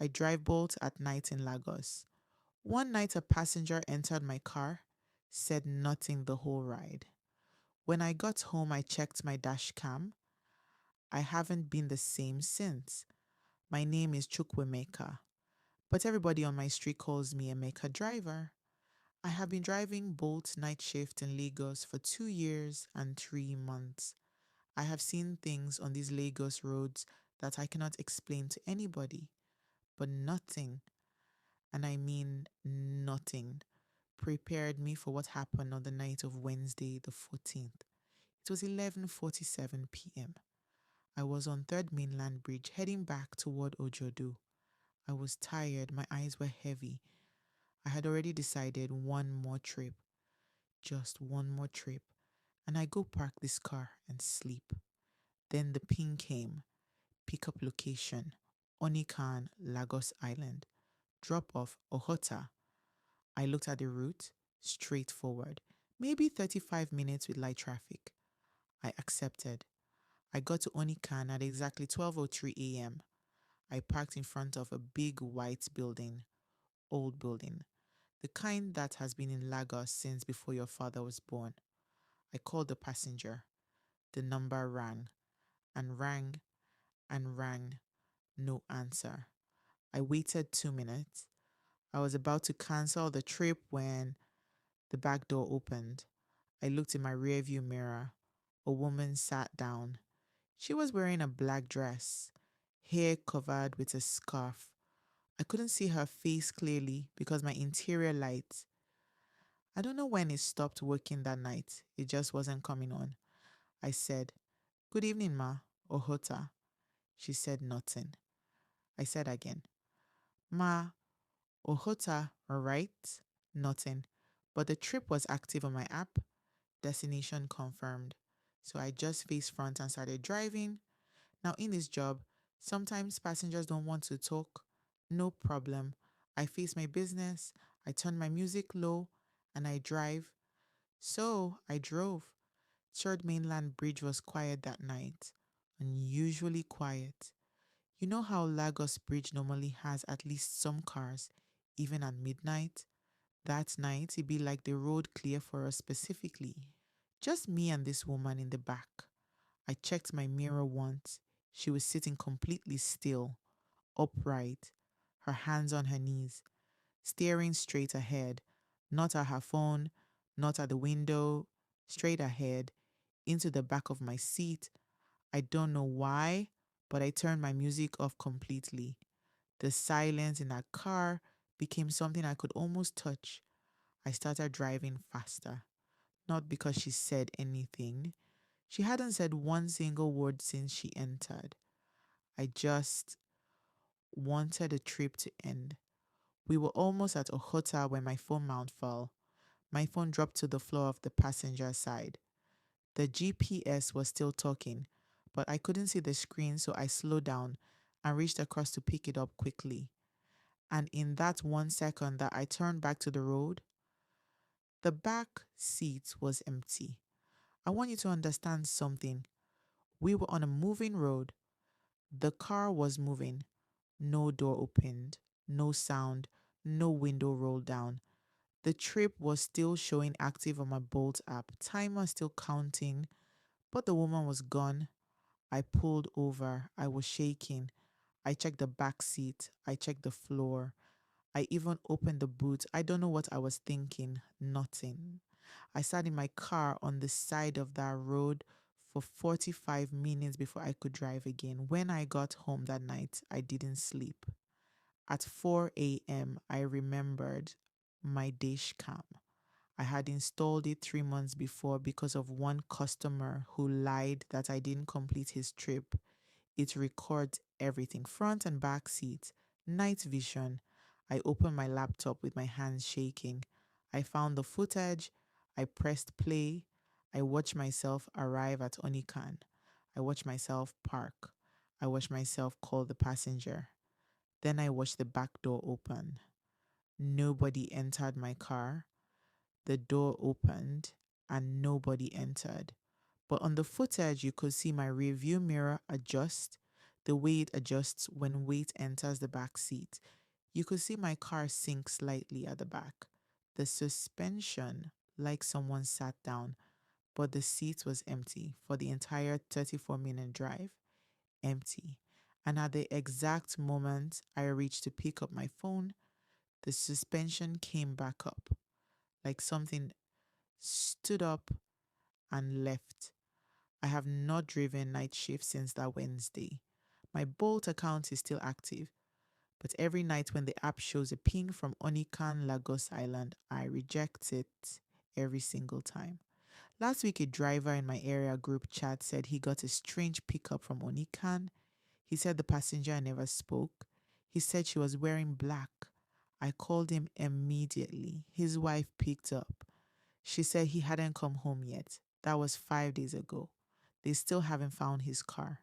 I drive bolt at night in Lagos. One night, a passenger entered my car, said nothing the whole ride. When I got home, I checked my dash cam. I haven't been the same since. My name is Chukwemeka, but everybody on my street calls me Emeka driver. I have been driving Bolt night shift in Lagos for 2 years and 3 months. I have seen things on these Lagos roads that I cannot explain to anybody, but nothing, and I mean nothing, prepared me for what happened on the night of Wednesday the 14th. It was 11:47 p.m. I was on Third Mainland Bridge heading back toward Ojodo. I was tired, my eyes were heavy. I had already decided one more trip, just one more trip, and I go park this car and sleep. Then the ping came. Pickup location, Onikan, Lagos Island. Drop off, Ojota. I looked at the route, straightforward. Maybe 35 minutes with light traffic. I accepted. I got to Onikan at exactly 12:03 a.m. I parked in front of a big white building, old building, the kind that has been in Lagos since before your father was born. I called the passenger. The number rang and rang and rang. No answer. I waited 2 minutes. I was about to cancel the trip when the back door opened. I looked in my rearview mirror. A woman sat down. She was wearing a black dress, hair covered with a scarf. I couldn't see her face clearly because my interior light. I don't know when it stopped working that night. It just wasn't coming on. I said, "Good evening, ma, Ohota." She said nothing. I said again, "Ma, Ohota, alright?" Nothing. But the trip was active on my app. Destination confirmed. So I just faced front and started driving. Now, in this job, sometimes passengers don't want to talk. No problem. I face my business, I turn my music low, and I drive. So I drove. Third Mainland Bridge was quiet that night. Unusually quiet. You know how Lagos Bridge normally has at least some cars, even at midnight? That night, it be like the road clear for us specifically. Just me and this woman in the back. I checked my mirror once. She was sitting completely still, upright, her hands on her knees, staring straight ahead, not at her phone, not at the window, straight ahead, into the back of my seat. I don't know why, but I turned my music off completely. The silence in that car became something I could almost touch. I started driving faster, not because she said anything. She hadn't said one single word since she entered. I just wanted the trip to end. We were almost at a hotel when my phone mount fell. My phone dropped to the floor of the passenger side. The GPS was still talking, but I couldn't see the screen, so I slowed down and reached across to pick it up quickly. And in that 1 second that I turned back to the road, the back seat was empty. I want you to understand something. We were on a moving road. The car was moving. No door opened, no sound, no window rolled down. The trip was still showing active on my Bolt app, timer still counting, but the woman was gone. I pulled over. I was shaking. I checked the back seat. I checked the floor. I even opened the boot. I don't know what I was thinking. Nothing. I sat in my car on the side of that road for 45 minutes before I could drive again. When I got home that night, I didn't sleep. At 4 a.m., I remembered my dash cam. I had installed it 3 months before because of one customer who lied that I didn't complete his trip. It records everything, front and back seat, night vision. I opened my laptop with my hands shaking. I found the footage. I pressed play. I watched myself arrive at Onikan. I watched myself park. I watched myself call the passenger. Then I watched the back door open. Nobody entered my car. The door opened and nobody entered. But on the footage, you could see my rearview mirror adjust. the way it adjusts when weight enters the back seat. You could see my car sink slightly at the back. The suspension, like someone sat down, but the seat was empty for the entire 34-minute drive. Empty. And at the exact moment I reached to pick up my phone, the suspension came back up, like something stood up and left. I have not driven night shift since that Wednesday. My Bolt account is still active, but every night when the app shows a ping from Onikan, Lagos Island, I reject it every single time. Last week, a driver in my area group chat said he got a strange pickup from Onikan. He said the passenger never spoke. He said she was wearing black. I called him immediately. His wife picked up. She said he hadn't come home yet. That was 5 days ago. They still haven't found his car.